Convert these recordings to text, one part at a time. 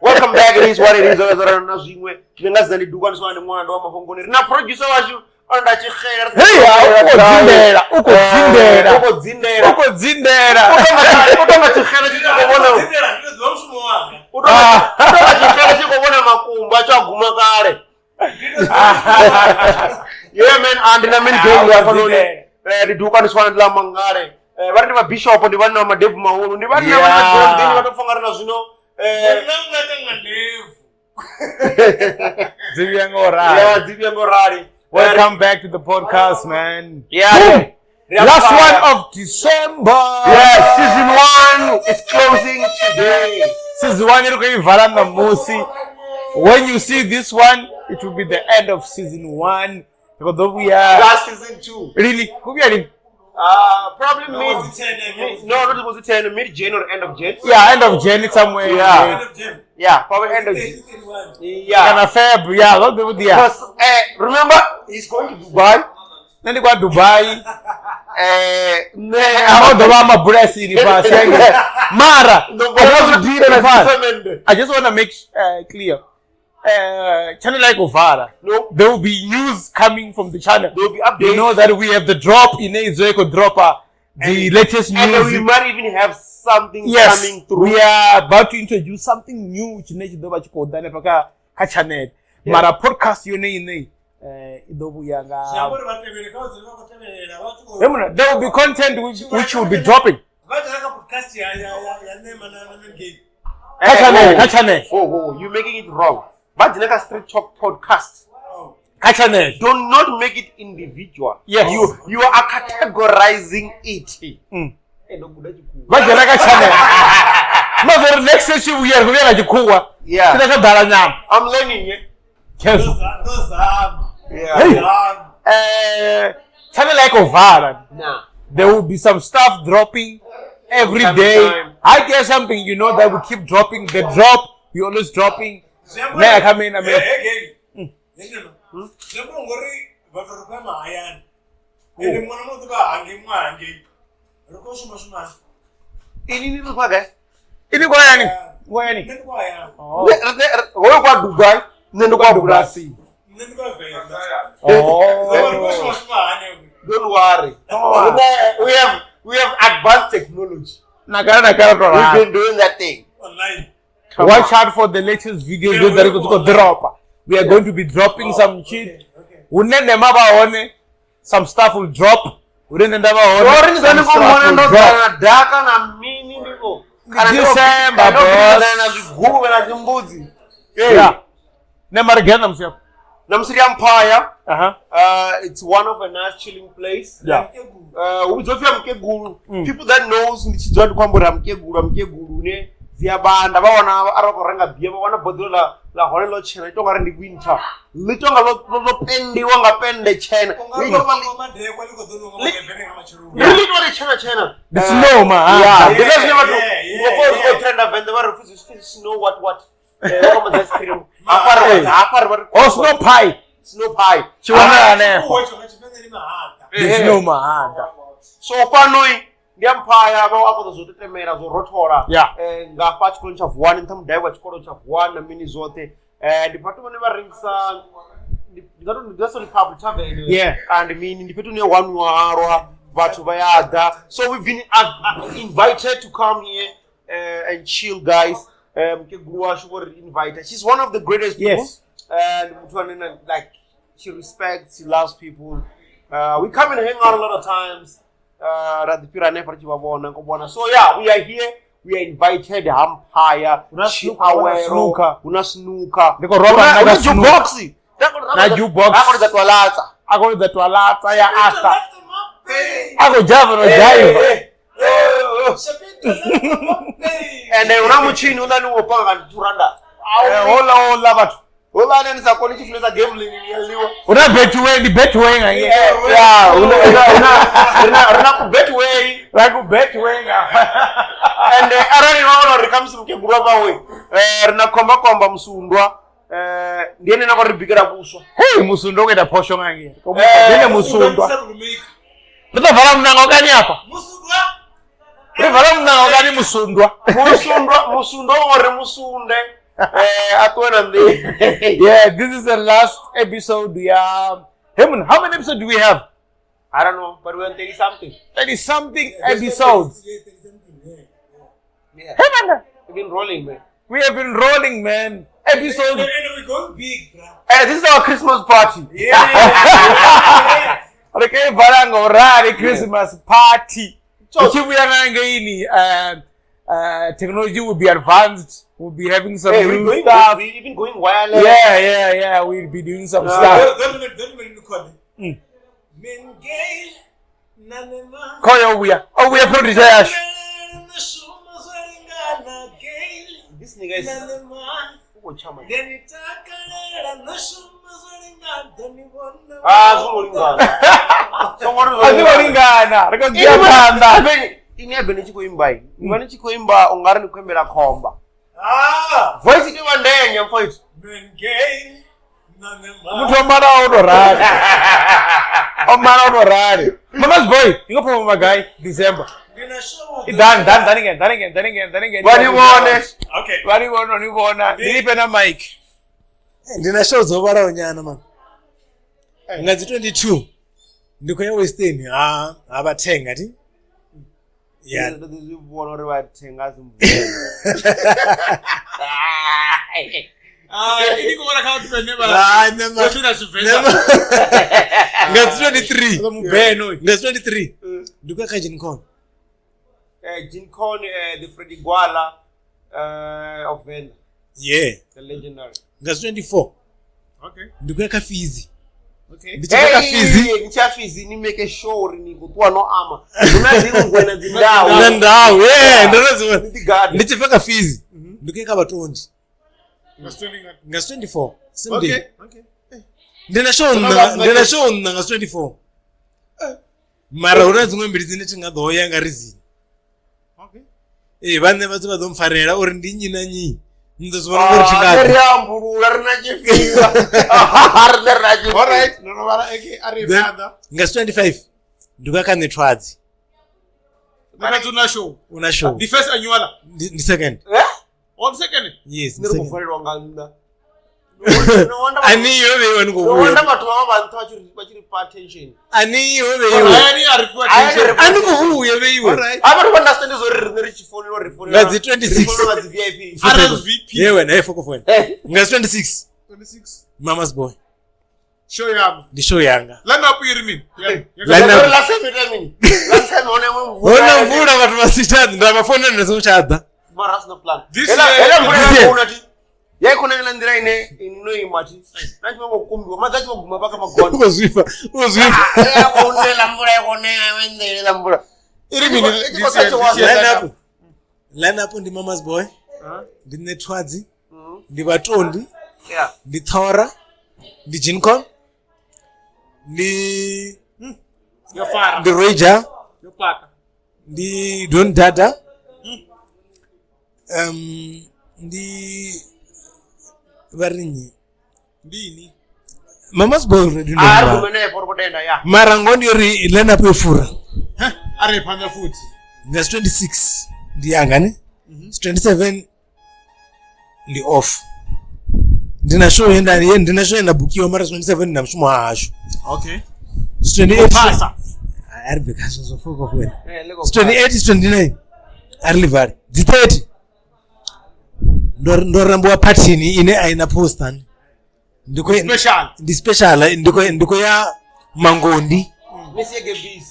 Welcome back. It is what it is. Producer was you. Hey, yeah, man, and in a minute, the Dukan is one Lamangare. What about Bishop or the one of my Dev Mahon? The one Welcome back to the podcast, man. Yeah. Last one of December. Yeah, season 1 is closing today. Season 1 is going Valanda Musi. When you see this one, it will be the end of season 1. Because we are last season 2. Really? Who we are in? Probably mid-Jan or end of Jan. Yeah, end of Jan somewhere. Yeah. End of Jan. Yeah, probably end of Jan. Yeah. And Feb, yeah, what do we because remember, he's going to Dubai. Then he go to Dubai. I'm not my breast in the past. Mara, I just want to make clear. Channel like Ovara. No. There will be news coming from the channel. There will be updates. You know that we have the drop in Israel dropper, the latest news. And we might even have something coming through. We are about to introduce something new which needs to be called Dana channel. Mara podcast you know. There will be content which will be dropping. Oh, you're making it wrong. But the Street Talk podcast. Do not make it individual. Yes. You are categorizing it. But the next session we are going to go. Yeah. I'm learning it. Channel like Ovara. Nah. There will be some stuff dropping every day. I get something, you know, that we keep dropping. The drop, we always dropping. May I come in? Don't worry. We have advanced technology. We've been doing that thing. Online. Watch out for the latest videos that are going to drop. We are going to be dropping some shit. Some stuff will drop. MPHAYA. It's one of a nice chilling place. Yeah. People that knows Ziabanda bawana arokorenga bia bawana bodola la horelo chena itonga ndi winter litonga lo pendi wanga pende chena chena the snow man yeah because never do before trend event they refuse snow what ice cream apart oh snow pie chiwana ne the snow man so panoi MPHAYA bawako zotetemera zo rotora ngapha chikolo cha 1 ntamu daiwa chikolo cha 1 na mini zote department ba ringsa ndigato republic tavele and mini ndipetu ne one waro bathu bayada so we've been invited to come here and chill guys mkegruwa shubori invited. She's one of the greatest people and like she respects, she loves people. We come and hang out a lot of times. So yeah, we are here. We are invited. MPHAYA CHIAWELO. Una snooker. Una jukebox. Na jukebox. Ako the toilata ya asta. Ako java no jive. And then una muchini una nuopanga turanda. Hola batu. Ola nisa koni chifuna gambling yaliwa. Una betway ni betway ngai. Yeah, una ku betway. Like ku betway. And arani naona rikamsi mkeguraba we. Rina komba msundwa. Ndiye nako ribikira kuswa. Hey musundwa kwenda posho ngai. Ndine musundwa. Ndavara mnango gani hapa? Musundwa. Ndavara mnango gani musundwa? Musundwa ore musunde. Yeah, this is the last episode. How many episodes do we have? I don't know, but we're on 30-something. 30-something episodes. Yeah. Hey, man. We've been rolling, man. We have been rolling, man. Episode. We're going big, bro. This is our Christmas party. Okay, barango rari Christmas party. So, technology will be advanced. We'll be having some new stuff. We're even going wireless. Yeah. We'll be doing some stuff. Koyo we are producer Ash. This nigga is Imba ongara ni kwembera komba. Voice ni wandenya voice. Mtu mara odorari. Mara odorari. Mama's boy, you go for my guy December. Done again. What do you want? Okay. What do you want? Nilipe na mic. Ndina show zobara onyana man. Ngazi 22. Ndiko ya Western. Abathenga ati. Yeah. This is one of the things. Ndiko wana count to never. Never. Ngazi 23. Mubeno. Ngazi 23. Ndiko ka Jincon. Jincon, the Freddy Gwala of Venda. Yeah. The legendary. Ngazi 24. Okay. Ndiko ka Fizi. Okay. Ndicheka Fizi. Ncha Fizi ni make sure ni kutua no ama. Unaziri ngwena zindao. Ndandao. Yeah, ndozo. Nditigadi. Ndicheka Fizi. Ndiko ka Batondi. Ngazi 24. Same day. Okay. Ndina show ngazi 24. Mara unazingwe mbiri dzine tingadho yanga rizi. Okay. Vane vatsi vadomfarela uri ndinyi na nyi. Ndozvona kuti chingadi. Riyamburu rina chifiwa. All right. No vara eke ari father. Ngazi 25. Ndukaka netwadzi. Because Una show. the first annual. Ndi second. On second. Yes. Ndikufarelwa nganda. Ani yove wani Wanda kubuya. watu abantu bachiri pa attention. Ani yove iwe. Ani kubuya veiwe. Abantu understand zo rich phone no refone. Ngazi 26. Ngazi VIP. RSVP. Yewe na foko phone. Ngazi 26. 26. Mama's boy. Show yam. Ndi show yanga. Line up here mean. Last time Ona mvura vatu vasitadzi ndamafona nezochadza. Maras no plan. This year kuna ndira ine inoimati. Nachimo kukumbi mazachi kuguma paka magona. Uzvipa. Ya kunela mvura yakonea wendela mvura. Iri mini line up ndi Mama's boy. Ndi netwadzi. Ndi Vatondi. Yeah. Ndi Thora. Ndi Jincon. Ndi Yofara. Ndi Ranger. Yopaka. Ndi Don Dada. Ndi varinyi. Ndini. Mama's boy already Ah, kumene porobotenda ya. Mara ngondi yori line up yofura. Are panga futhi. Ngazi 26 ndi yanga ne. 27 ndi off. Ndina show enda bukiwa mara 27 na mshumo hasho. Okay. 28 Pasa. Arbeka zofoko kwena. 28 29 arlivari. 30 ndorambwa patini ine aina poster. Ndiko Special. Ndi special ndiko ya Mangondi. Misiyege busy.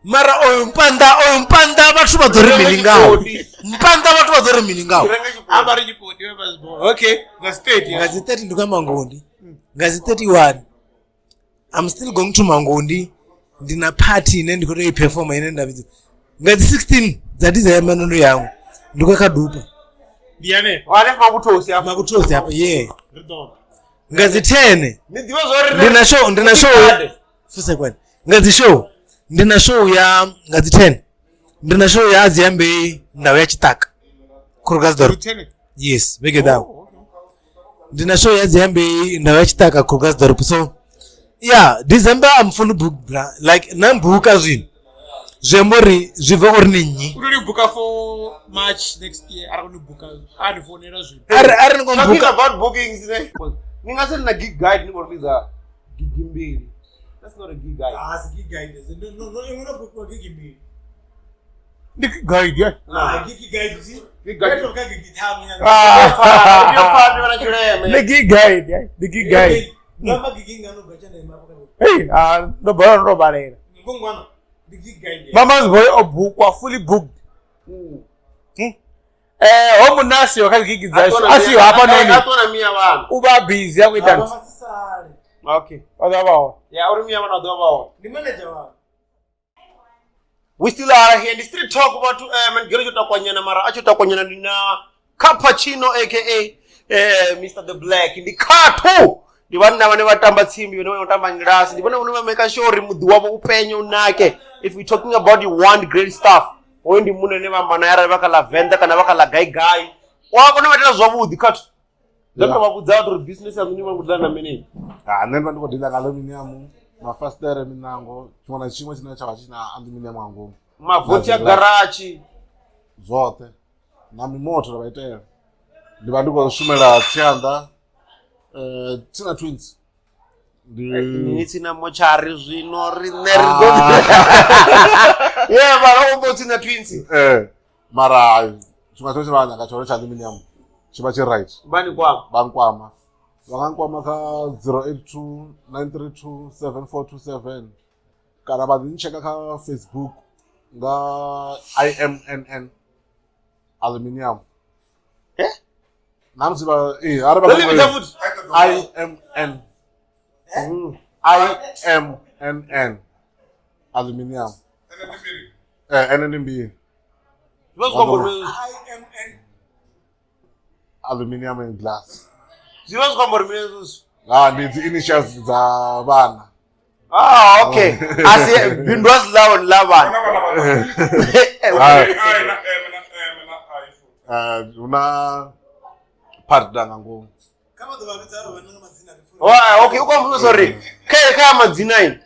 Mara oyo mpanda vatu vadori miningawo. Mpanda vatu vadori miningawo. Abari jipodi Mama's boy. Okay. The state. Ngazi 30 ndika Mangondi. Ngazi 31. I'm still going to Mangondi. Ndina party ine ndiko to perform ine ndavidzi. Ngazi 16 dzatiza yamanono yangu. Ndiko kadupa. Diane. Wale mabutosi hapa. Mabutosi hapa, yeah. Ngazi 10. Ndizo zori. Ndina show. Fuse kwani. Ndina show ya ngazi 10. Ndina show ya Ziambe ndawe chitaka. Kurgasdor. Yes, bege dawo. Ndina show ya Ziambe ndawe chitaka Kurgasdor. So yeah, December I'm full book like nambuka zini. Jemori jiva orninyi. Uri book for March next year. Are going to book. Are for nera zini. Are ngom Talking book about bookings today. Ningasema na gig guide ni kuuliza gig mbili. That's not a gig guide. It's a gig guide. No, you wanna book for gig mbili. The guide, yeah. Gig guide is Gig guide. Don't get gig time. The gig guide, yeah. The gig guide. Mama gig ngano gacha na mama. Hey, no bother no bother. Ngongwana. The gig guide. Mama's boy a book was fully booked. Omu nasi wakati gig zaisho. Asi hapa nani? Hatuna mia wana. Uba busy ya kuidance. Okay. Odabao. Yeah, uri mia wana odabao. Ni manager wa. We still are here in the street talk about man Gale tutakwanyana mara acho tutakwanyana na Cappuccino aka Mr. The Black in the car too. Ndi vanna vane vatamba tsimbi vane vatamba ngirasi ndi vone vane make sure mudhi wavo upenyu nake. If we talking about you want great stuff oyo ndi mune ne vamana yara vakala venda kana vakala gai wakona vatela zwavudi kati ndaka vavudza kuti business yangu ndima kudla na mini nne ndingodila ka aluminium mafastere minango chimwe na chimwe chine chava china aluminium angu mavhoti ya garachi zote na mimoto tavaitera ndiva ndikoshumira tsianda tina twins ni tsina mochari zvino rine yeah mara umbo tsina twins mara chimwe choche vanyaka choro cha aluminium chiva chiright bani kwama bankwama vakankwama ka 0829327427 kana vadinicheka ka Facebook nga IMNN aluminium namziva IMNN IMNN aluminium NNB IMN aluminium and glass zivas kwamboriminezus ndidzi initials dza vana okay asi bindwas lawo lavan una partner ngo kama dovavitsa vana mazina okay uko sorry kaya madzina ini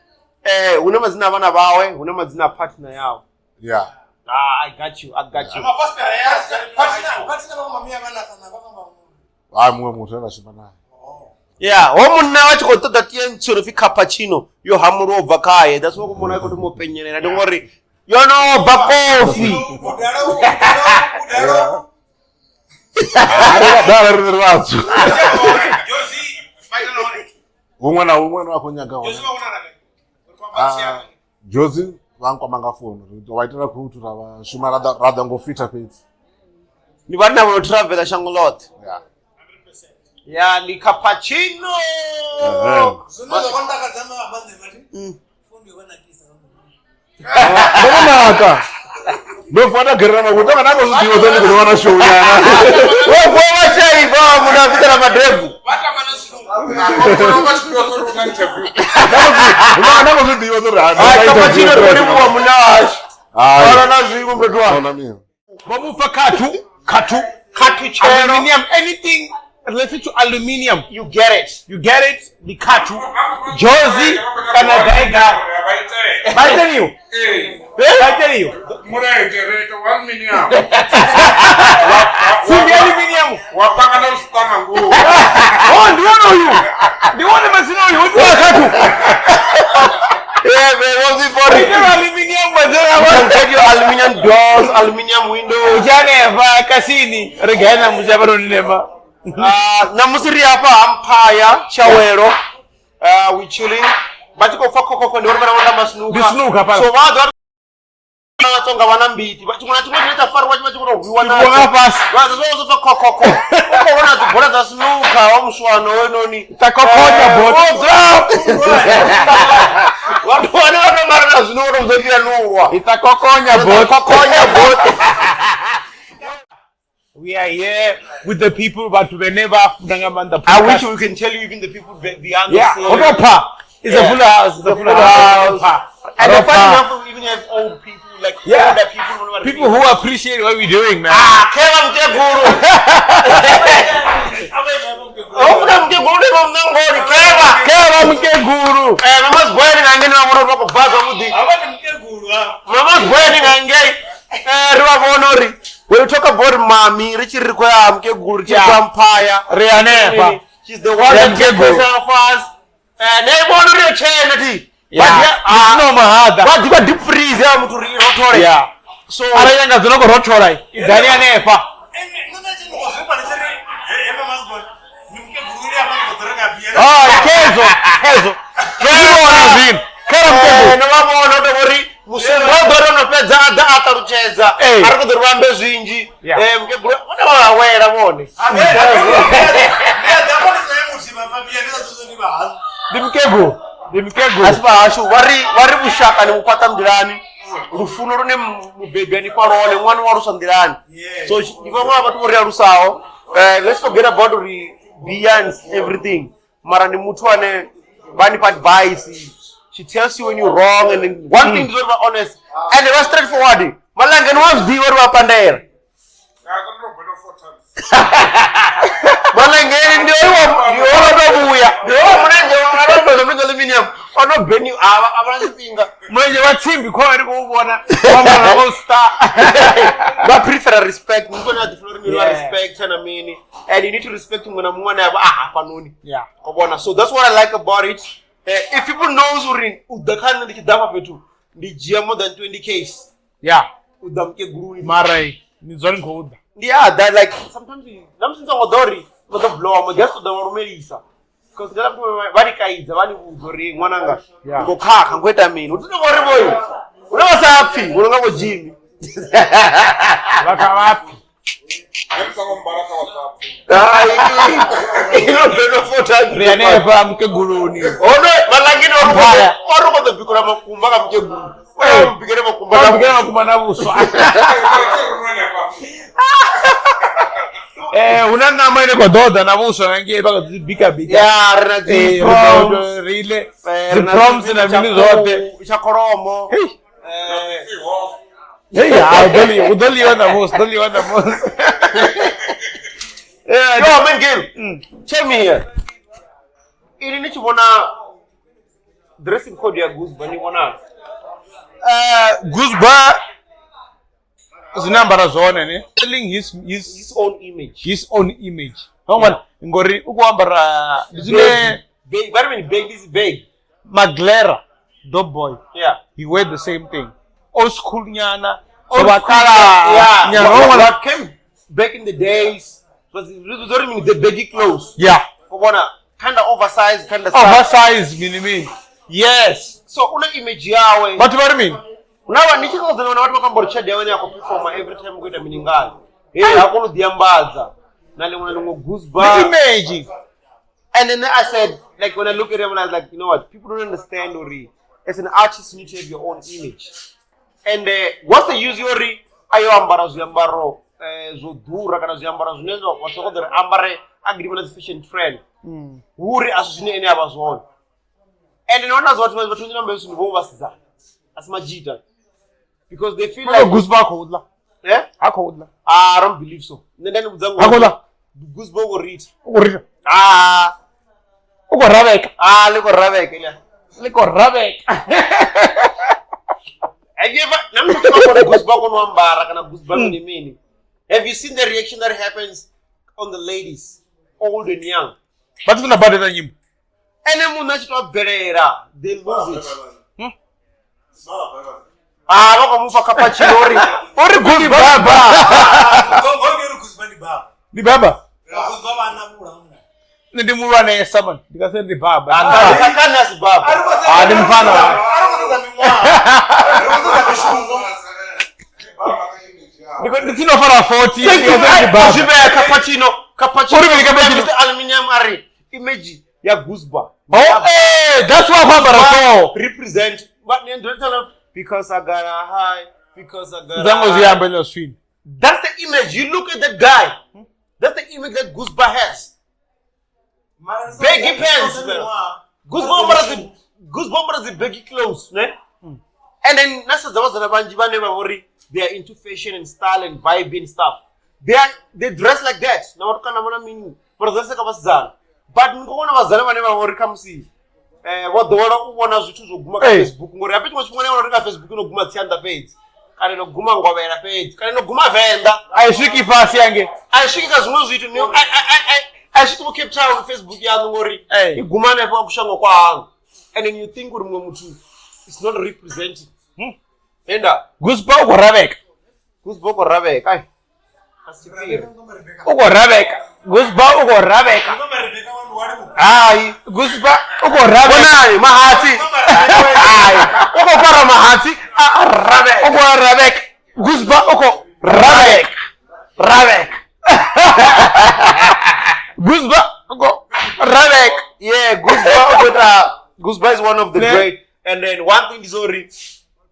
una mazina vana vawe una mazina partner yao yeah I got you ama first partner mama mia vana kana kwamba mwe muthu anashima naye yeah womunna vachikotoda tientsoro fi Cappuccino yo hamuro obva kaya that's what kumona kuti mopenyerera ndingori yonobva kofi dala riri vatsu umwe na umwe wakonyaga jozi vankwamanga foni vaitira kuti vashuma radha ngofita pedzi ni vanna vanotravel shango lot yeah yeah ni Cappuccino zvinozokonda kadzama abanze mati fundo vana kisa ndokunaka ndofana gerera makuti akanangozvidiwa dzoni kunowana show yana wovachaiva munavitana madrevu anangozvidiwa Cappuccino ndonimuwa muna wacho arana zvingu mbetwa Mamufa katu chero aluminium anything related to aluminium you get it the katu jozi kana gaiga I tell you Murejere 1 million. Fundi aluminium Wapanga na usitanga nguo. oh ndiona mazina huyu katu yeah man what's it for aluminium mazina I take your aluminium doors aluminium windows ujaneva kasini regana mujabaro nema namusiri hapa MPHAYA CHIAWELO we chilling batiko fakoko ndi oribana wanda masnuka pala so vado vatsonga vana mbiti chimwana chimwe chinoita farwa chimwe chikuno hwiwa nacho vazo zofa kokoko ukona dzibhora dzasnuka wamuswano wenoni takokonya bot watu wana vanomarana zvinoona muzopira nuwa itakokonya bot We are here with the people, but we never the I wish we can tell you even the people beyond Yeah, the scene. it's a full house. It's a full house. And the funny enough, we even have old people, like older people. People who appreciate what we're doing, man. Kera Mkeguru. Ofuna Mkeguru ni mnangoni, Kera Mkeguru. Mama's boiling angeni na mwana wako baga mudi. Mama's boiling angeni. Ruwa bonori. When we talk about Mami, Richie require Mkeguru, Vampire, Rianepa. She's the one that takes us fast. They want to change. No mahada. What you got deep freeze ya mtu rotore. Yeah. So ara yanga zinoko rotora. Idania nepa. Kezo. Kezo wanazini. Kera Mkeguru. Na wabona ndobori musembo doro no peza atarucheza. Ariko dorwambe zinji. Mkeguru ona wawera bone. Dimkeguru. Asiba ashu wari bushaka ni mupata mdirani. Rufuno rune mubebe ni parole mwana warusa mdirani. So ndivyo abantu bori arusao. Let's forget about beyond everything. Mara ni mtu ane bani advice. She tells you when you're wrong, and one thing is very honest and it was straightforward. Malanga no was diwa wa pandera. Malanga ndio buya. Ndio mwenye wanaona ndio aluminium. Ono beni abanazipinga. Mwenye watsimbi kwa ari kubona. Mama na star. But prefer respect. Mtu na different respect and I mean, and you need to respect mwana mwana panoni. Yeah. Kubona. So that's what I like about it. If people knows udakana nikidama petu ndijia more than 20 case. Yeah. Udamke guru marai ni zoni kuuda. Yeah, that like sometimes namsinza ngodori but the blow am just the normalisa. Because ngala bari kaiza bani uzori mwananga. Ngo khakha ngweta mina. Uthi ngori boy. Unawasafi, unanga go gym. Bakawapi. Rianepa Mkeguruni. Ono malangini waruko the bikura makumba ka Mkeguru. Wewe mpigere makumba na buso. Unanga maine kwa doda na buso ngie baka bika. Yeah, renazi. Rile. The proms na mini zote. Chakoromo. Udali wana boss. Yo, man, Gale. Tell me here. Ili nichi wana dressing code ya GUBSBA ni wana? GUBSBA zinambara zone ne. Telling his own image. His own image. Hongwana ngori ukuambara zine big this big. Maglera Dog Boy. Yeah. He wear the same thing. Old school nyana. Yeah. What came back in the days was the baggy clothes. Yeah. Kind of oversized, kind of oversized mean. Yes. So una image yawe. What do you mean? Unawa nichiko zinaona watu wakamborisha dewe yako perform every time kwenda miningani. Hakuna diambaza. Na leo ngo GUBSBA image. And then I said, like when I look at them, I was like, you know what? People don't understand Ori. As an artist, you need to have your own image. And what's the use Ori? Ayo ambara zuyambaro zodura kana zuyambara zunezo wasoko der ambare agreement as fashion trend. Uri asosine ene abazona. And then others what was between them is over as majita. Because they feel like GUBSBA kodla. Yeah? Akodla. I don't believe so. Then uzangu akodla. GUBSBA go read. Uko Rabek. Liko Rabek. Liko Rabek. Have you ever GUBSBA ni mini? Have you seen the reaction that happens on the ladies, old and young? But it's not better than him. And then they lose it. Wako kapachino ori Ori baba. Ni baba. Ndi murwana yesaman. Ndikase ndi baba. Akakana si baba. Ndi mfano. Because it's not for 40 years. Cappuccino. Aluminium are image ya GUBSBA. Oh, hey, that's what Baba represent. But because I got a high, because I got Zango ziyamba no swing. That's the image. You look at that guy. That's the image that GUBSBA has. Baggy pants, man. GUBSBA has the baggy clothes, ne? And then they are into fashion and style and vibe and stuff. They dress like that. Now what kind of mean? But come see. What the world wanna choose Facebook. More happy was when I Facebook no guma tianda page. Kale no guma ngwabera page. Kale no guma venda. Aishiki fasi yange. Aishiki kazimuzi to new. I should keep trying on Facebook ya ngori. Iguma na kwa kushango kwa hangu. And then you think uri mtu it's not represented. Enda GUBSBA uko Rabek. GUBSBA uko Rabek. Ai. Uko Rabek. GUBSBA uko Rabek. Ai, GUBSBA uko Rabek. Bonai mahati. Ai. Uko para mahati. Rabek. Uko Rabek. GUBSBA uko Rabek. Rabek. GUBSBA uko Rabek. Yeah, GUBSBA is one of the great. And then one thing is already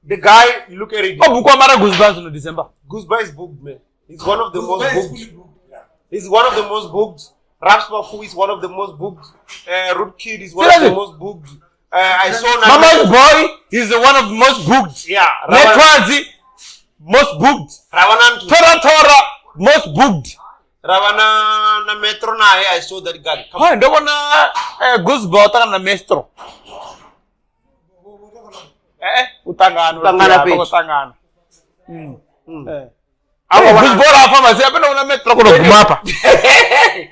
the guy, look at it. Oh, Bukwamara GUBSBA in December. GUBSBA is booked, man. He's one of the most booked. He's one of the most booked. Rapspafu is one of the most booked. Root Kid is one of the most booked. I saw Mama's Boy is the one of the most booked. Yeah. Netwazi, most booked. Ravanantu. Tora, most booked. Ravana na metro na I saw that guy. Come on, don't wanna GUBSBA utanga na metro. Utangano. Utangano. GUBSBA la pharmacy apenda una metro kuno kumapa.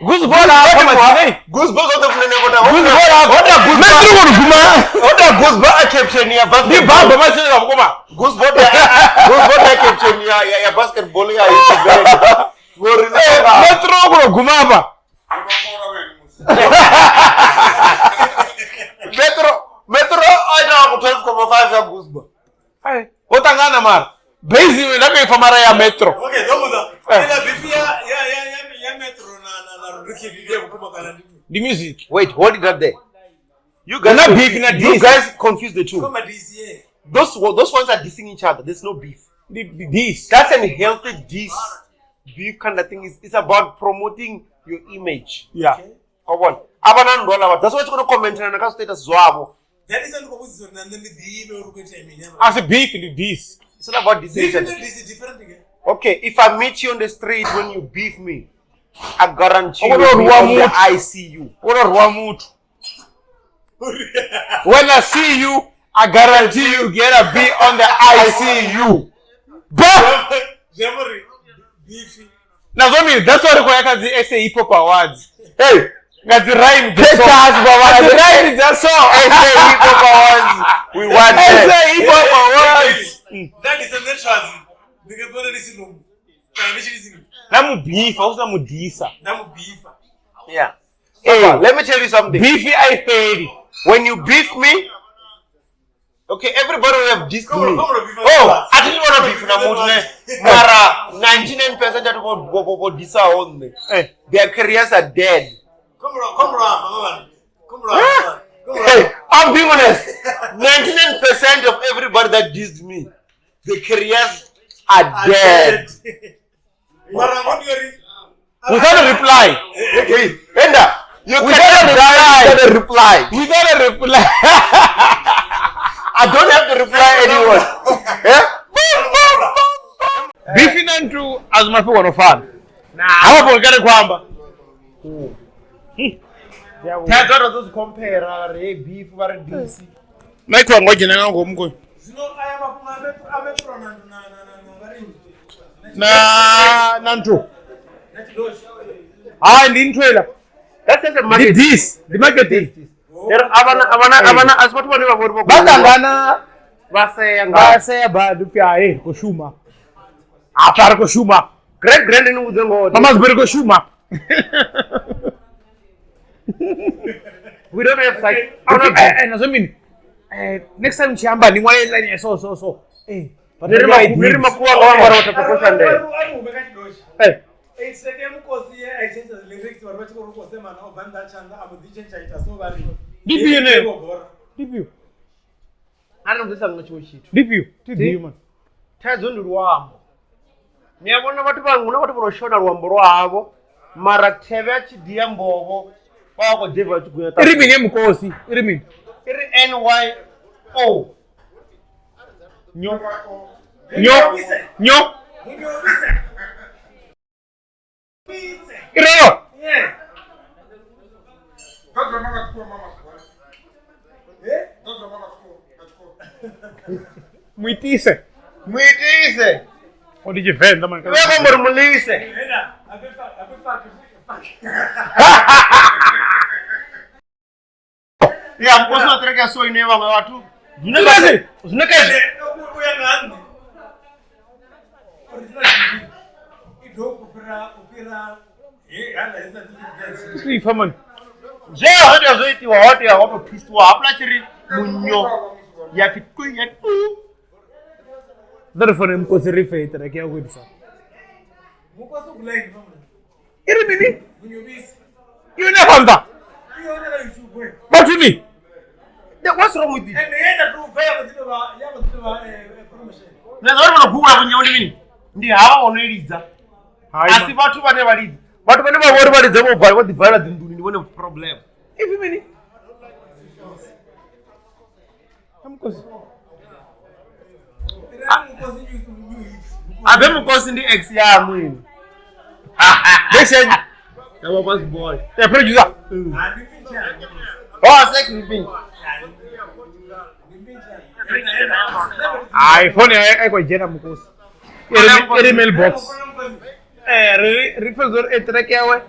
GUBSBA la pharmacy. GUBSBA zote kunene kota. GUBSBA la kota metro kuno kuma. Oda GUBSBA captain ya basketball. Ni baba masi na kuma. GUBSBA captain ya basketball ya Gori metro kuno kumapa. Metro aina ku 12.5 ya GUBSBA. Ai, utangana mara. Bezi wenako ifamara ya metro. Okay, domuza. Ila bifia ya metro na Ricky Didier kutuma kana The music. Wait, hold it up there. You guys confuse the two. Kama DCA. Those ones are dissing each other. There's no beef. The diss. That's an healthy diss. Beef kind of thing it's about promoting your image. Yeah. Come on. Abanandola, that's what you're going to comment on the status zwabo. That is not composition and then the email rukwete As a beef in the diss. It's not about dissing. This is different again. Okay, if I meet you on the street when you beef me, I guarantee you Odo will be on the ICU. When I see you, I guarantee you get a be on the ICU. Beefy. Now, that's what I say hip hop awards. Hey, got the rhyme. The rhyme is that song. Hip hop awards. We want hip hop awards. That is the natural. Nigga, don't listen to me. Namu beef, also namu disa. Namu beef. Yeah. Hey, let me tell you something. Beefy, I paid. When you beef me, okay, everybody will have dissed me. Oh, I didn't want to beef na mutne. Mara 99% that go disa on me. Their careers are dead. Come on. Hey, I'm being honest. 99% of everybody that dissed me, their careers are dead. Without a reply. Okay, Enda, you cannot die without a reply. Without a reply. I don't have to reply anyone. Beefy nantu azumafi wanofana. Hapo polekane kwamba. That's what those compare beef or DC. Naitwa ngoje na ngo mko. Na nantu. Ndi ntwela. That's just a market. The market is. Abana asipatu bane babori batangana base badu pya kushuma. Apara kushuma. Grand ni uzengo. Mama zibere kushuma. We don't have site. Nazomini. Next time chamba ni mwale line so. Nirima kuwa ngawangara watakosa ndee. It's like MUKOSI, I changed the lyrics for what you were saying, and Banda Chanda, I'm a DJ Chaita, so very. Deep I don't know this much shit. Deep you, man. Tazun Ruam. Niyabona vatu vanguna vatu vonoshona rwambo rwavo mara teve achidiya mbovo wako David vachigunya iri mini yemukosi iri mini iri NYO nyo nyo nyo iriyo muitise odichivenda man weko muri mulise ya mkosi watereka so ine vamwe vatu zvinekazi ifa man je hati azoitiwa hati watopiswa hapula chiri munyo yafikwi therefore mukosi rife tarekia kwedisa iri mini you never know but to me what's wrong with it nezori vanogugula kunyaundi mini ndi hava vanoiridza asi vatu vane validzi vatu vane vavori validza vobva vodhivhaira dzinduni ndivone problem ifi mini mukosi abe mukosi ndi ex yamwini beshenyi yaba boss boy producer oh sex living iphone aiko jena mukosi iri mailbox rifezor etrack yawe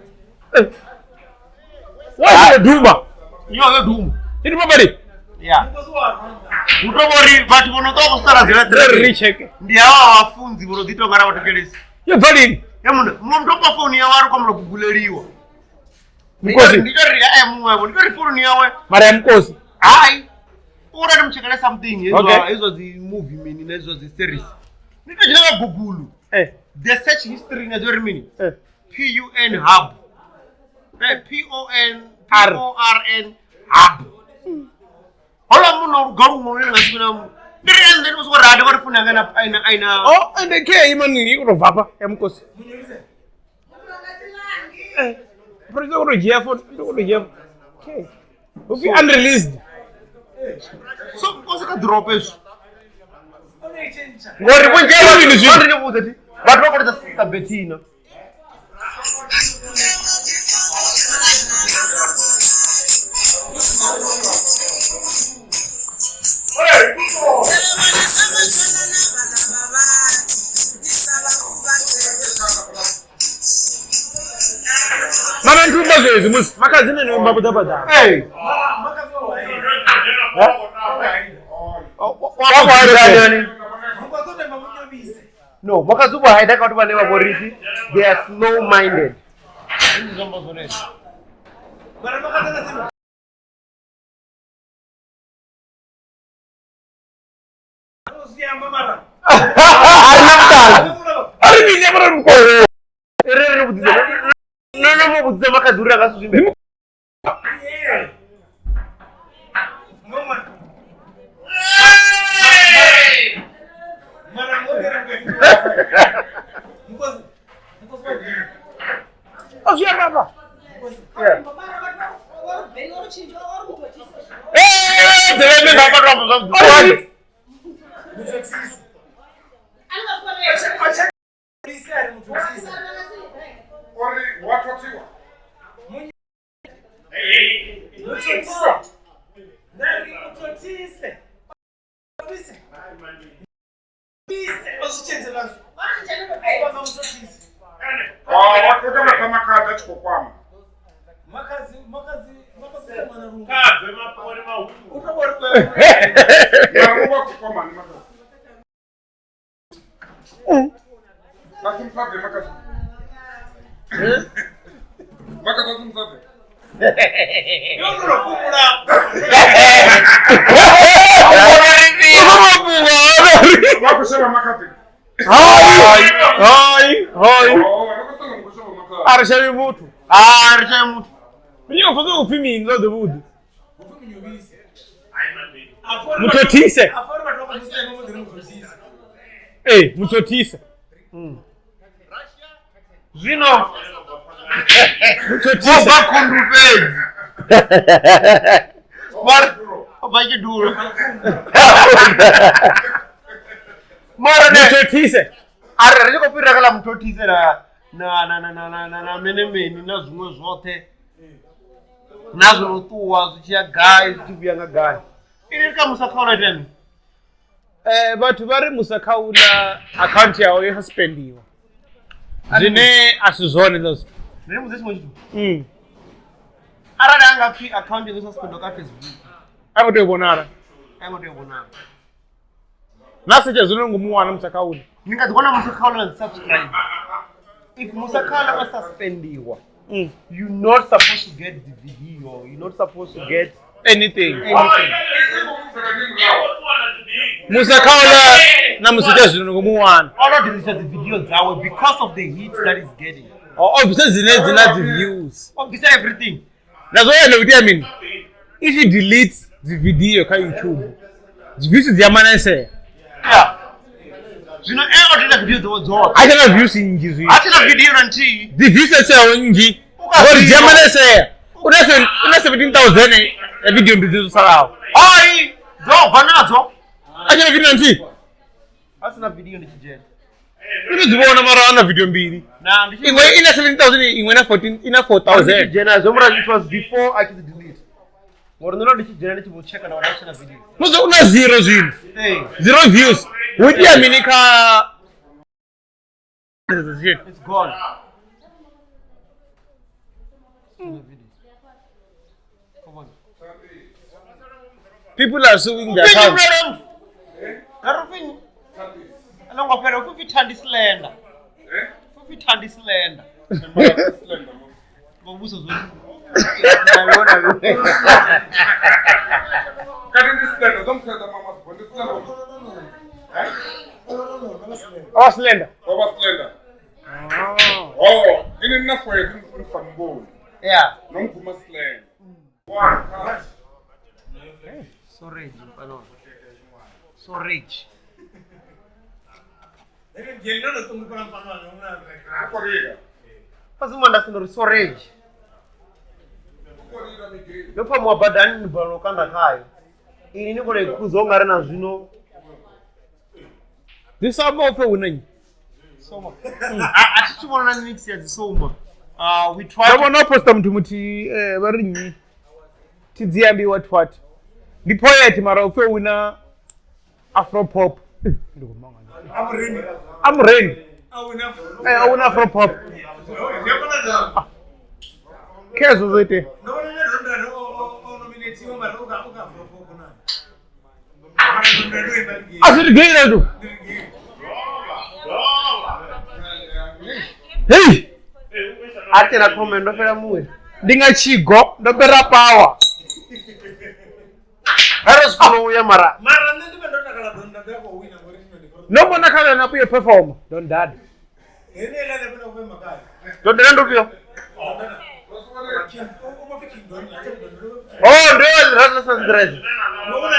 wa duma yo duma iri babari yeah utovori vatu vonotoka kusara richeke ndi hava vafunzi vonodhitongara vatokelesi yebvalini yamuna munotopa foni yawe ari kwamura kuguleriwa mukosi nditori mumwevo nditori foni yawe mara ya mukosi hai urati muchekele something Okay. izvo zi-movie mini nezvo zi-series nditochileva gugulu the search history nezori mini PUN hub PORN hub hola munhu rugaro rumwe runengasikina ndiriende ndikusvoradi vari foni yanga aina oh and ke imani ikunobva pa ya mukosi producer kunojiya phone ndikunojiya okay ufi unreleased so mukosi kadrop ezvo ngori kunjeva vinhu zvinhu andinibudza ti vatu vakodesa sister Bettina mana ntumba zvezvi musi makadzine nemabudabada no makazuba haida kuti vane vavorisi they are slow minded ari minyamara mukosi nonomubudzisa makadhurira akasuzvimbe ozviyamaba arishavi mutu minyofaza kupimi nzode vudu mutotise mutotise Zvino. Mutotisa kundupedzi. Vai duro. Mara mutotise. Ari richikopirira kala mutotise na menemeni na zvimwe zvote. Nazvinotuwa zvichiya Gale zvichibuya naGale. Ini kamusakaula tani. Vantu vari musakaula account yawo yaspendiwa. Zvine asizvone ndozvo. Ndiri muzesi chitu. Arali angapfi account yekususpendwa kaFacebook. Angotoibonara. Angotoibonara. Nasi chazvinongomuwana musakaula. Ndingadzigona musakaula ndisubscribe. If musakaula wasuspendiwa, you're not supposed to get the video. You're not supposed to get anything. Musakaula na musita zvinongomuwana. All of the videos are because of the hits that is getting. Obviously zina the views. Obviously everything. That's what I mean. If you delete the video on YouTube, the views is yamanese. Yeah. You know, every video was hot. I cannot views in Jizu. I cannot video on T. The views are on G. What is yamanese? Una 17,000 a video in the Sarao. Oi! Go, Banazo. I cannot video on T. That's not video in the jet. It is one of our video mbili. Nah, in 17,000, in 14, in 4,000. It was before I could delete. More than not, generally will check on our action video. No, zero views. Hey. Zero views. With the America. It's gone. Come on. People are suing their accounts. Alongopera ufifithanda isilenda. Ufifithanda isilenda. Ngobuso zweni. Ngiyabona lo. Kanti isilenda zomthetho mama sibonde isilenda. Oh, slender. Baba silenda. Oh, ini nafwe ngifamboni. Yeah. Nomguma silenda. Wa. Storage mfano. Storage. Pas understand storage. Ndopa mwabadani nibalo kanda kayo. Ini nikole kuzongare na zvino. This SAUMA ofe unenyi. SAUMA. Atichibona na mix ya SAUMA. We try. Ndabo no posta mtu muti varinyi. Tidziambi what. Ndipoet mara ofe una Afro pop. I'm rain. I win Afro pop. Kezo zote. Asiri Gale do. Hey. Ati na comment ndofera muwe. Ndinga chigo ndopera power. Haro sikuno uya mara. Mara ndi ndota kala donda ndako wina ngori No bona kala na puye perform. Don't dad. Ene la ndepena kupema kaya. Donda ndopyo. Oh, ndio rasa sandrezi. Mbona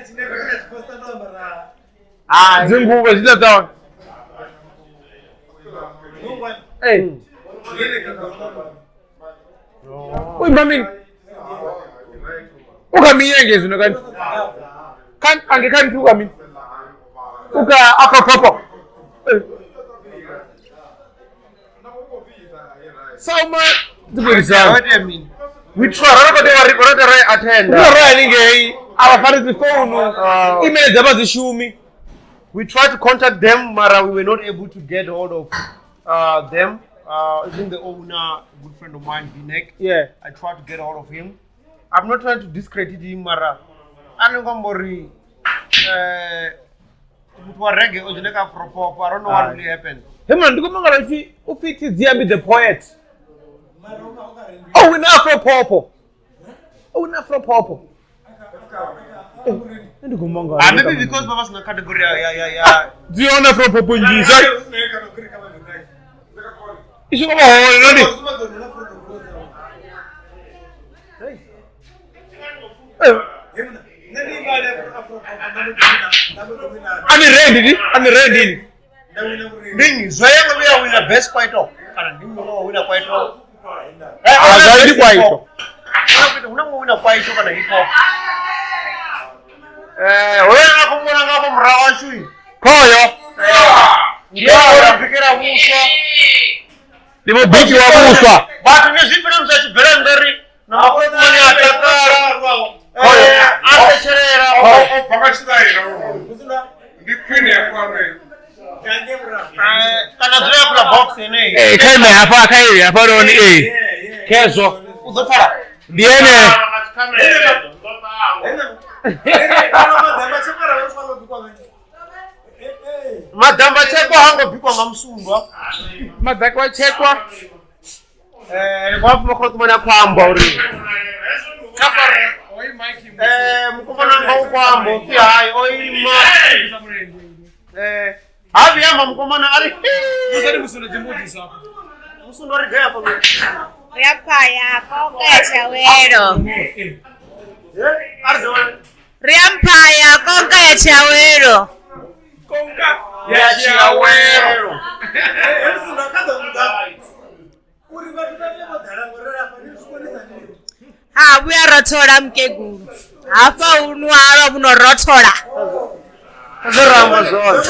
chineke posta ndombara. Ah, zingubo zitatawa. Hey. Oi mami. Uka miyenge zino kan. Kan angekan tu kami. Uka akapopo. SAUMA what do you mean? We try to attend. Email zabazishumi. We tried to contact them, Mara. We were not able to get hold of them. Even the owner, a good friend of mine, Vinek. Yeah. I tried to get hold of him. I'm not trying to discredit him, Mara. I don't know what really happened. Hey man, do you know if it is the poet? Oh, in Afro pop. Oh, in Afro pop. Maybe because Baba's in a category. Yeah. Do you know Afro pop in Jesus? You should go I'm ready. Bing, so I am going to win the best fight of. wina kwaito. Zaidi kwaito. Unamwina kwaito kana hip-hop. Wewe unakumwona ngapo mrawa chui. Koyo. Ndio unapikira muswa. Ndimo biki wa muswa. Batu nizipira msachi berengeri. Na makwete mwenye atakara. Asecherera. Pakashitaira. Ndi queen ya kwame. Kana zile kula box ene. Keme hapa kai hapa doni Kezo. Uzofara. Ndiene. Madamba chekwa hango bikwa ngamsundwa. Madakwa chekwa. Wafu makoti mwana kwamba uri. Kafare. Oi Mike. Mkumana ngau kwamba. Kia hai. Oi ma. Havi yama mkumana ari. Musani musuna jimbuti sapo. Musundo ari gaya kwa mimi. MPHAYA CHIAWELO. MPHAYA CHIAWELO. Ya Chiawelo. Ha buyarotora mkeguru. Hapa unuara bunorotora. Zerama zote.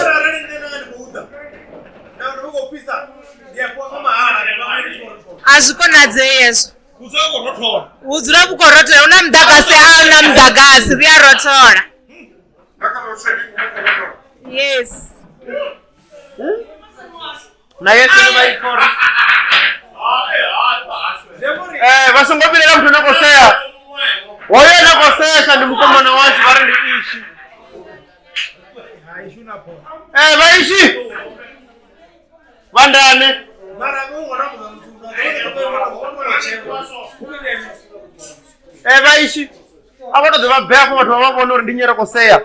Azvikona dzeyeso. Kuzokototora. Uzura bukorotora una mdagasi hauna mdagasi buyarotora. Yes. Na yesu ni maikora. Vasongopirira mtu nakosea. Wewe nakosea sandi mkomana wachi varindi ishi. Vaishi. Vandane. Vaishi. Abato deva beko watu wabona uri ndinyera kosea.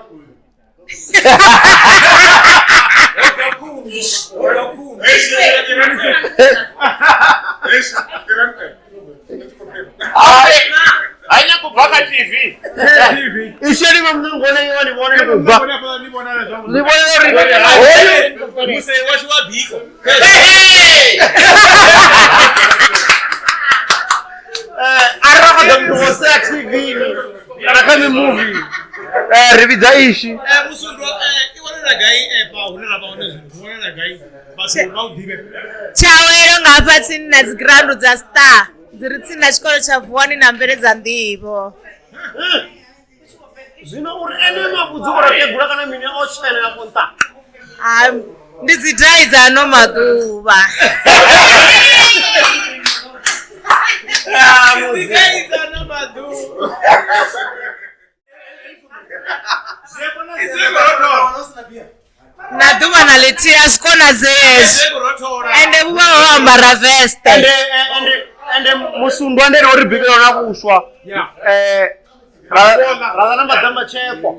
Aina kubaka TV. Isheri mamnungona yoni mwana kubaka. Libona ri. Musa washi wa biko. Araka damdo sex TV ni. Araka ni movie. Revida ishi. Musundo iwana gai pa unena pa unena gai. Basi ba udibe. Chiawelo ngapa tsina zigrando za star. Dziri tsina chikolo cha vuwani na mbere za ndivo. Zvino uri ene mabudzuko rakegura kana mine ochena yakonta. Ndizidaiza no maduva. Ndizidaiza no maduva. Naduva naletia skona zeyesu. Ende buba wambara veste. Ende musundwa ndere uri bikira na kuswa. Radana madamba chekwa.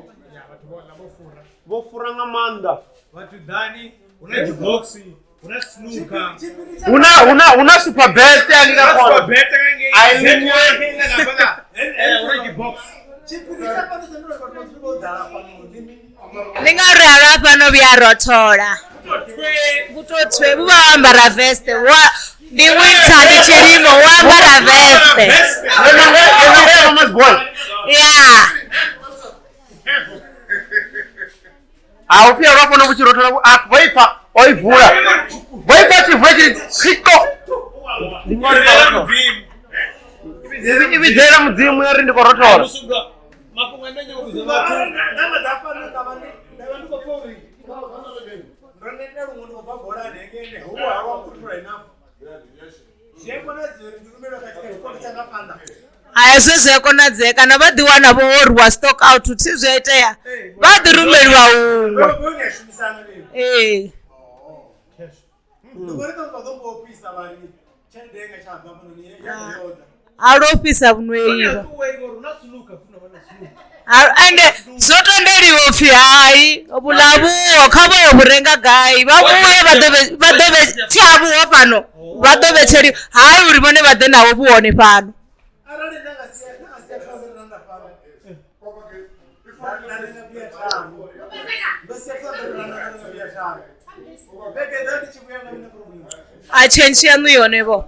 Vofura ngamanda. Vatudhani una jiboxi, una snooker. Una super bet yani Super kwa. bet kange. Ailinyo. Una jibox. Ningari arapa no biarotora. Kutotwe buba wambara veste. Ndi winter ndi chirimo wambara veste. Mama's boy. Yeah. Pia rapo no buchirotora akvaipa oivura. Vaipa chivwechi chiko. Ndingori bato. Ibi dera mudzimu yari ndikorotora. Mapunganenye kuziva. Ayasezvekonadzeka kana vadiwana vorwa stock out tizvoiteya vadirumeriwa umwe aropisa vunweiva ende zvotonderiwo pfi hai vulavuwo khavoyo vurenga gai vavuye vadove tiavuwo pano vadovecheriwa hai uri vone vade navo vuone pano Achenchi yanu yone bo.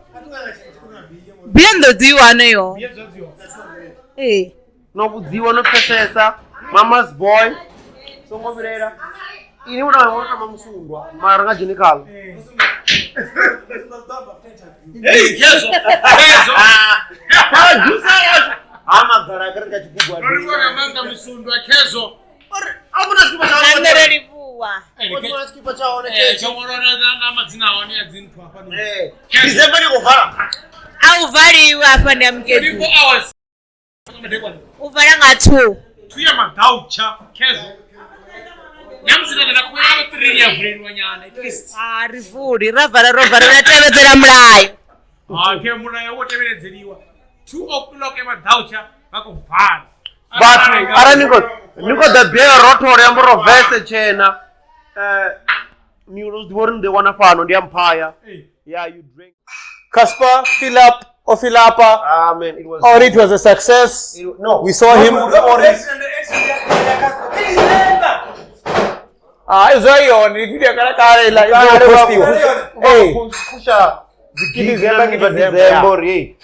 Biendo diwane yo. Eh. No kudziwa no pfesesa mama's boy. Songo virera. Ini unaona mamusundwa mara ngajinikala. Hey, kezo. Ama garagara chikubwa. Nolikuwa manga musundwa kezo. Amuna skipa chaone. Andereri buwa. Amuna skipa chaone. Chomorona na madzina awani adzintu hapa. December nikuvara. Au vari hapa ndi amkedu. 24 hours. Uvara nga 2. Tuya madaucha kezo. Nyamsina ndakuya 3 ya brain wanyana at least. Ah, rivuri ravara ratevedzera mulayo. Ke mulayo woteveredzeriwa. 2 o'clock emadaucha vakuvhara. But ara niko the bear rotor yambro vese chena. Muros dvorin de wana fano ndi empire. Yeah, you drink. CASSPER, fill up or fill up. Amen. It was. Or it was a success. No. We saw him. It's very on. If you can't carry like hey, Pusha. December.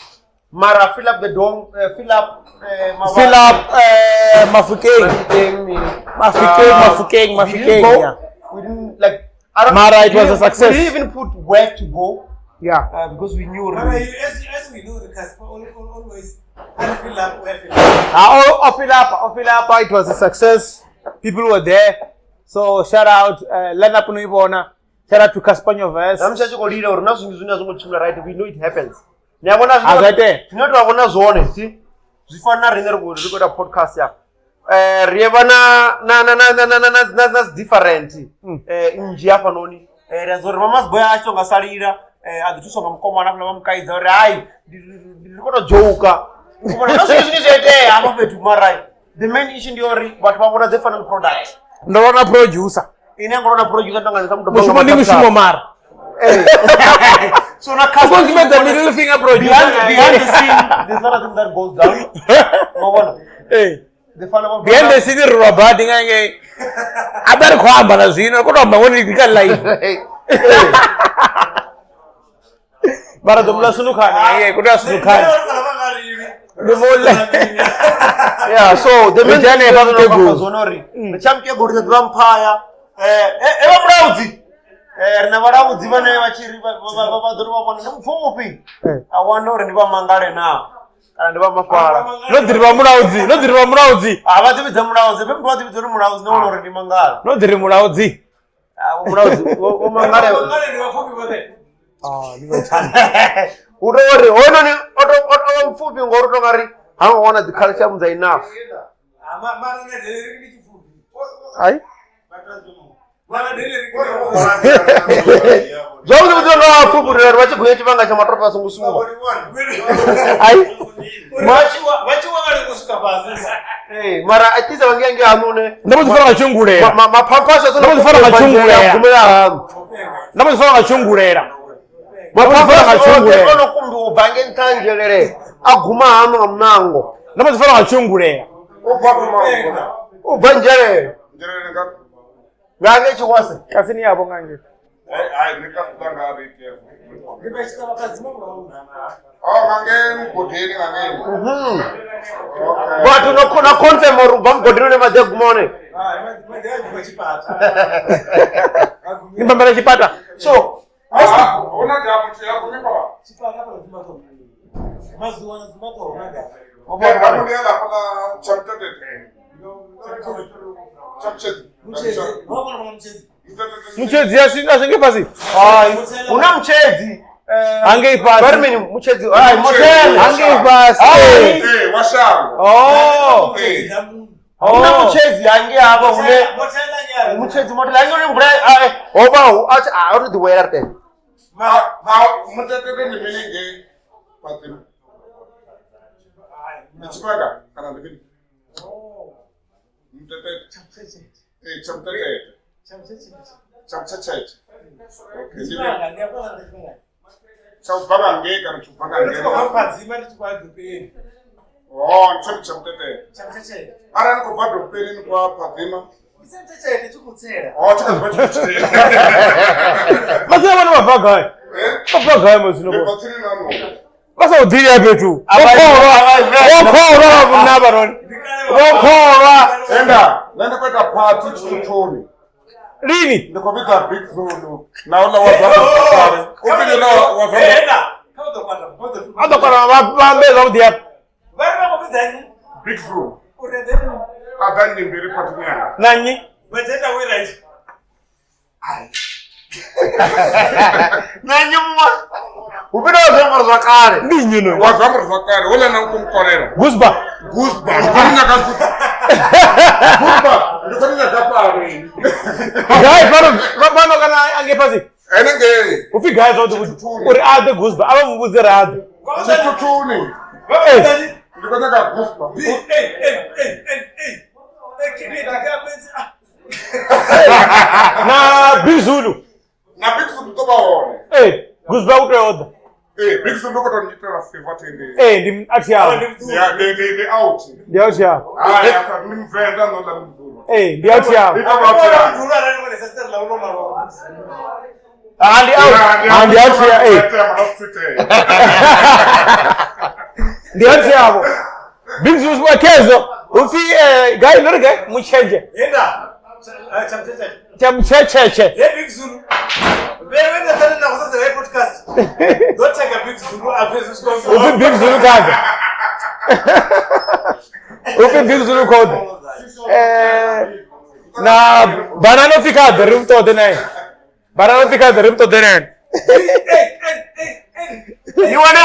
Mara fill up the dome. Fill up. Mafukeng. Yeah. We didn't like. Mara, it was a success. We didn't even put where to go. Yeah. Because we knew. As we know, the CASSPER always fill up. Fill up. It was a success. People were there. So shout out, Lena Punuibona. Shout out to CASSPER Nyovers. I'm such a leader or nothing is right. We know it happens. See? Zifana rinero go record a podcast ya. Rievana na different. Inji hapa noni. Razori mama's boy acho ngasalira. Adituso ngamkoma na mkaiza ore ai. Ndikoto joka. Kuma na sisi zete amape tumarai. The main issue ndiori but babona different products. Ndona producer. Ine ngona producer ndanga samdo. Mushimo ndi mushimo mara. So na CASSPER the middle finger producer. Behind the scene, there's nothing that goes down. No one. Hey. The follow Behind the scene, Robert, I better come, but as you know, go on my own life. But the Blasunuka, could ask Lukan. Yeah, so the main was Honori. The champion got the vampire. Navara uzivane vachiri vavadhurwa vona nemufomopi awanore ndiva mangare now kana ndiva mafara nodhiriva muraudzi avatividza muraudzi pembe vatividzori muraudzi neunore ndi mangara nodhiri muraudzi muraudzi omangare urori hononi mfupi ngorutongari hangoona dziculture mudza enough ai Zote mtu ndo afuburi wacha kuyechi banga cha matropa sungusungu. Ai. Wacha wale kusuka basi. Mara akiza wangiange amune. Ndamuzifana gachungurera. Mapampasa zo ndamuzifana gachungurera. Kumera. Ndamuzifana gachungurera. Mapampasa gachungurera. Ono kumbi ubange ntangelere. Aguma hano amnango. Ndamuzifana gachungurera. Ubanjere. Ngange chikwase. Kasini yabo ngange. Ai nikafutanga abike. Ngibeshika bakazima mlo. Ngange mgodeni ngange. Watu nokona konse moru bamgodeni ne maje gumone. Mande ngachipata. Nimbambara chipata. So, ona jabu chako nipa. Chipata hapo lazima to. Mazuwa lazima to unaga. Kamu dia la pala chamtete. Chamtete. Mchezi asinge pasi. Una mchezi. Ange pasi. Barmeni mchezi. Motel. Ange pasi. Washa. Oh. Una mchezi ange hapa ule. Mchezi motel ange ule mbra. Oba acha auru the wear te. Ma mutete ni meninge. Patino. Nichipaka kana ndikini. Mutete. Chamtete. Chupanga ngeka. Oh, nchoni chamtete. Ara niko bado peni kwa Padima. Oh, chakazwa chichite. Masa wana mabagai. Mabagai mazino. Nepatini nano. Masa udiri ya betu. Wokora munabaron. Wokora. Nenda kwenda party chichoni. Lini? Ndiko bika big zulu. Naona wazama. Ukini na wazama. Ando para mabambe zaudi ya. Big zulu. Adani mbiri patinya. Nani? Nani mwa. Upenda wazama zakare. Ninyo no. Wazama zakari. Wala na kumkorera. GUBSBA. GUBSBA. Ndifanya ka GUBSBA. GUBSBA. Ndifanya ka pare. Guys, mano kana angepasi. Enenge. Ufi guys out uri ade GUBSBA. Aba mubuzera ade. Chichuni. Ndifanya ka GUBSBA. Na Big Zulu. Na Big Zulu to baone. GUBSBA utoyoda. Big Zulu ko to nyitela favor Ndim atia. Ya de out. Ndio atia. Ya nimvenda no la mzulu. Ndio atia. Andi atia. Ndio atia hapo. Big Zulu kwa kezo. Ufi guy lorge muchenje. Chamchecheche. Big Zulu. Wewe ndio tena na kusasa wewe podcast. Don't take a Big Zulu after this conference. Ufi Big Zulu kaza. Ufi Big Zulu code. Na banana fika the room to the night. Banana fika the room to the night. You wanna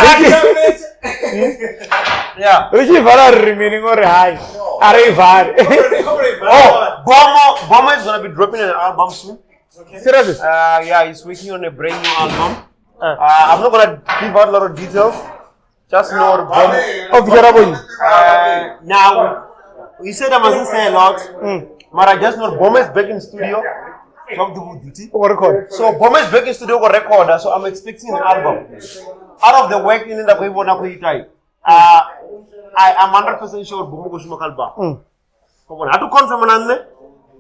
Yeah. Uchi vara remaining or high. Arrivar. Oh, Bomo is gonna be dropping an album soon. Seriously? Yeah, he's working on a brand new album. I'm not gonna give out a lot of details. Just know Bomo. Of Yarabo. Now, he said I mustn't say a lot. But I just know Bomo is back in studio. So Bomo is back in studio for record. So I'm expecting an album. Out of the work in the way I am 100% sure Bomo goes to Makalba. I do confirm on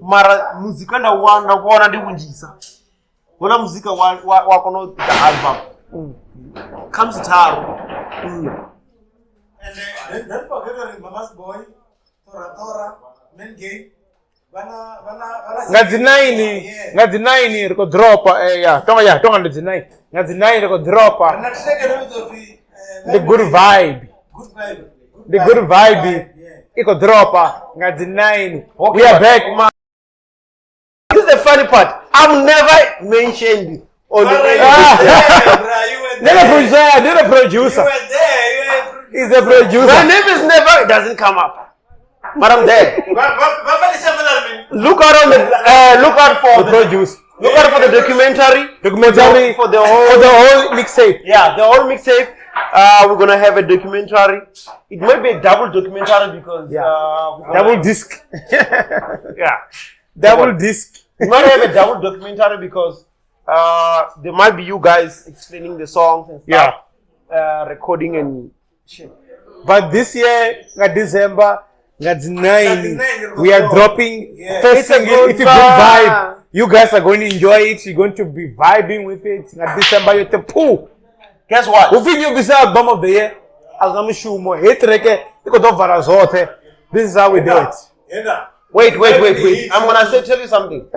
mara muzika na wana kuona ndi kunjisa wala muzika wa kono the album comes taro And don't forget Mama's boy Tora men gay Ngazi 9 riko dropa tonga ndazi 9 ngazi 9 riko dropa the good vibe iko dropa ngazi 9 we are back man. This is the funny part. I've never mentioned on the radio. Never producer. He's the producer. My name is never. It doesn't come up. But I'm there. Look out for the producer. Look out for the documentary. For the whole mixtape. Yeah, the whole mixtape. We're gonna have a documentary. It might be a double documentary because double disc. Yeah. Double disc. We might have a double documentary because there might be you guys explaining the songs and stuff, recording and shit. But this year, December, 9, we are dropping first single. It's a good vibe. You guys are going to enjoy it. You're going to be vibing with it. December, you're the poo. Guess what? Who think you'll be the album of the year? This is how we do it. Wait. I'm gonna tell you something.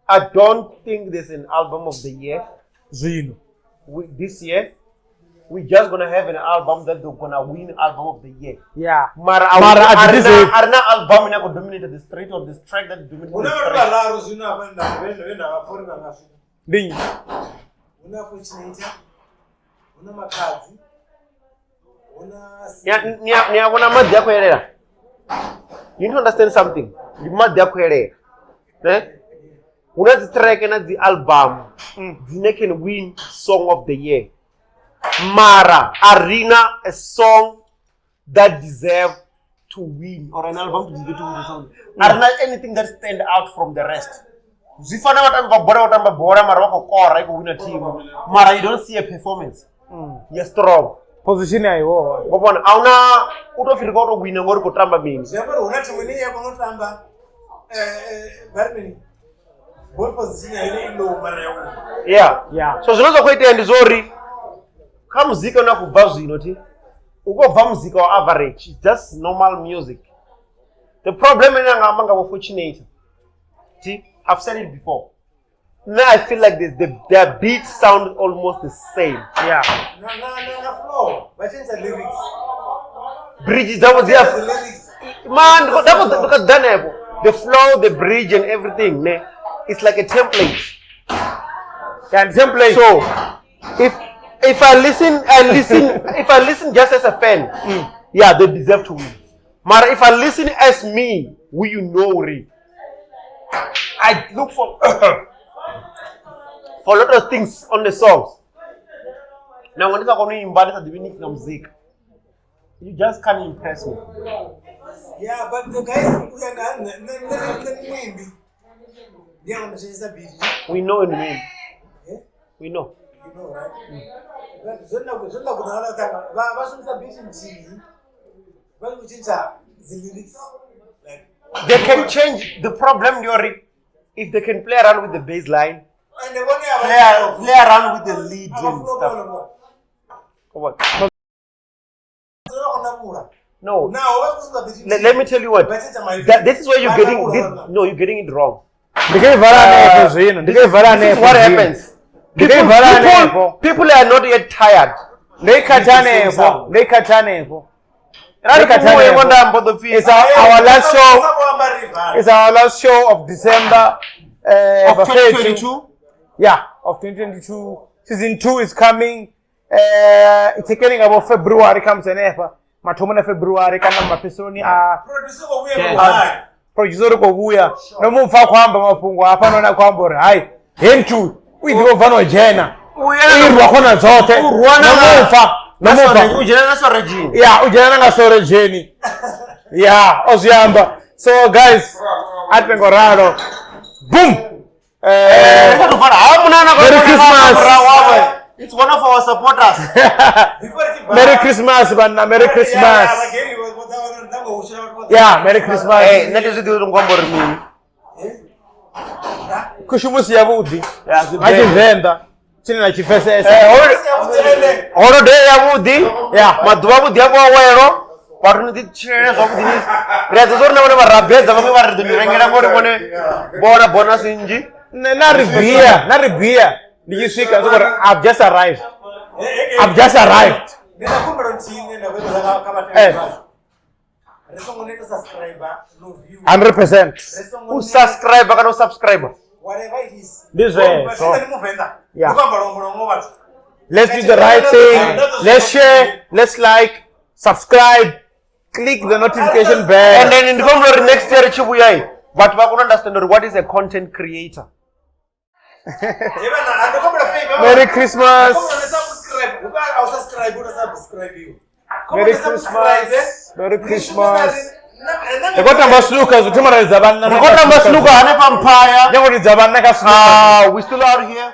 I don't think there's an album of the year. Zino. This year, we're just gonna have an album that they're gonna win album of the year. Yeah. Mara album na go dominate the street or this track that dominates the street. Ding. You need to understand something. You must the track and the album, they can win song of the year. Mara Arena, a song that deserve to win, or an album to deserve to win the song. Are not anything that stand out from the rest. Zifana win a team. Mara, you don't see a performance. You're strong. position yayo ngobona auna utofika utogwina ngori kutamba mini Zviambaro una timu ine yakunotamba Barmini. Ball position yayo ino mara yawo. yeah so zvinozokuita ndizori kamuzika una kubva zvino ti ukobva muzika wa average just normal music. The problem is I'm fortunate. See, I've said it before. Now I feel like their beats sound almost the same. Yeah. No flow. But change the lyrics. Bridges, that was there. The lyrics. Man, that was because done the flow, the bridge, and everything. Ne? It's like a template. Yeah, template. So, if I listen, if I listen just as a fan, yeah, they deserve to win. But if I listen as me, who you know, I look for a lot of things on the songs. Now, when it's going to embarrass at the beginning of music, you just can't impress me. Yeah, but the guys who are not they are on the beat. We know in the name. Yeah? We know. You know, right? But the lyrics. Like, they can change the problem, Yori, if they can play around with the bass line, and the one play around with the lead and stuff. Come on. No. Let me tell you what. This is where you're getting. You're getting it wrong. This is what happens. People are not yet tired. It's our last show. It's our last show of December of 2022. Yeah, of 2022. Season 2 is coming. It's taking about February comes in April. Matomana February kana mapesoni producer ko buya no mumfa kwamba mapungo hapa naona kwamba hai hentu uidho vano jena uirwa kona zote no mumfa ujena na sorejini yeah ujena na sorejini yeah oziamba so guys atpengoralo boom Merry Christmas. It's one of our supporters. Merry Christmas, banna. Merry Christmas. Yeah, Merry Christmas. Hey, let us do the ngombo mimi. Kushumusi ya budi. Aje venda. Chini na chifese. Holiday ya budi. Yeah. Maduwa budi yabo wero. Watu ndi chene zo budi. Rezo zorna wone barabeza bamwe baridi mirengera ngori wone bona bonus inji. Na ribia. Nijisika so I've just arrived. 100%. Who subscriber kana subscriber? Whatever it is. This way. So, Yeah. let's do the right thing. Let's share. Let's like. Subscribe. Click the notification bell. And then in the coming next year, Chibuyai. But we don't understand what is a content creator. Merry Christmas. Merry Christmas. Merry Christmas. Ngota mbasluka zutumara zabanna. Ngota mbasluka hane pampaya. Nyangoti zabanna kasluka. We still out here.